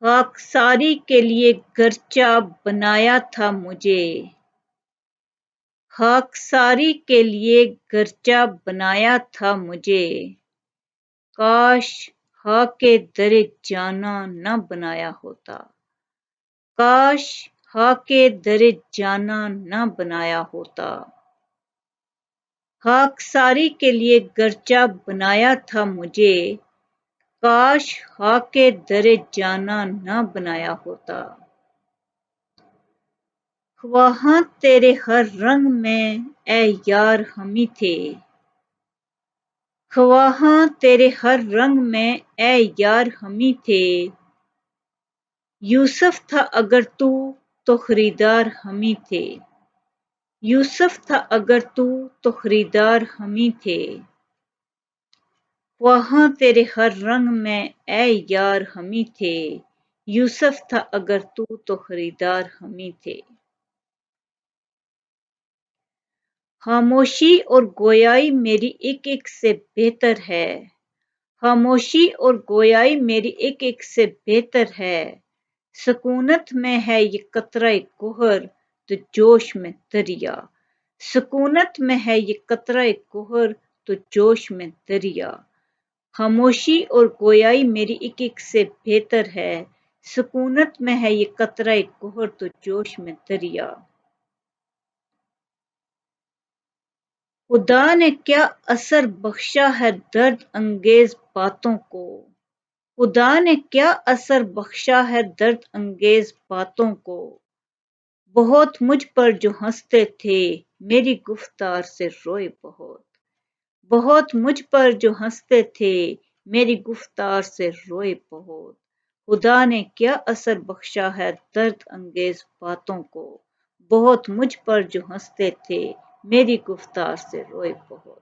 خاکساری کے لیے گرچہ بنایا تھا مجھے، خاکساری کے لیے گرچہ بنایا تھا مجھے، کاش خاک در جاناں نہ بنایا ہوتا، کاش خاک در جاناں نہ بنایا ہوتا۔ خاکساری کے لیے گرچہ بنایا تھا مجھے، کاش خاک در جاناں نہ بنایا ہوتا۔ خواہاں تیرے ہر رنگ میں اے یار ہمیں تھے، خواہاں تیرے ہر رنگ میں اے یار ہمیں تھے، یوسف تھا اگر تو خریدار ہمیں تھے، یوسف تھا اگر تو خریدار ہمیں تھے، خواہاں تیرے ہر رنگ میں اے یار ہمیں تھے، یوسف تھا اگر تو خریدار ہمیں تھے۔ خاموشی اور گویائی میری ایک ایک سے بہتر ہے، خاموشی اور گویائی میری ایک ایک سے بہتر ہے، سکونت میں ہے یہ قطرہ گوہر تو جوش میں دریا، سکونت میں ہے یہ قطرہ گوہر تو جوش میں دریا، خاموشی اور گویائی میری ایک ایک سے بہتر ہے، سکونت میں ہے یہ قطرہ گوہر تو جوش میں دریا۔ خدا نے کیا اثر بخشا ہے درد انگیز باتوں کو، خدا نے کیا اثر بخشا ہے درد انگیز باتوں کو، بہت مجھ پر جو ہنستے تھے میری گفتار سے روئے بہت، بہت مجھ پر جو ہنستے تھے میری گفتار سے روئے بہت، خدا نے کیا اثر بخشا ہے درد انگیز باتوں کو، بہت مجھ پر جو ہنستے تھے میری گفتار سے روئے بہت۔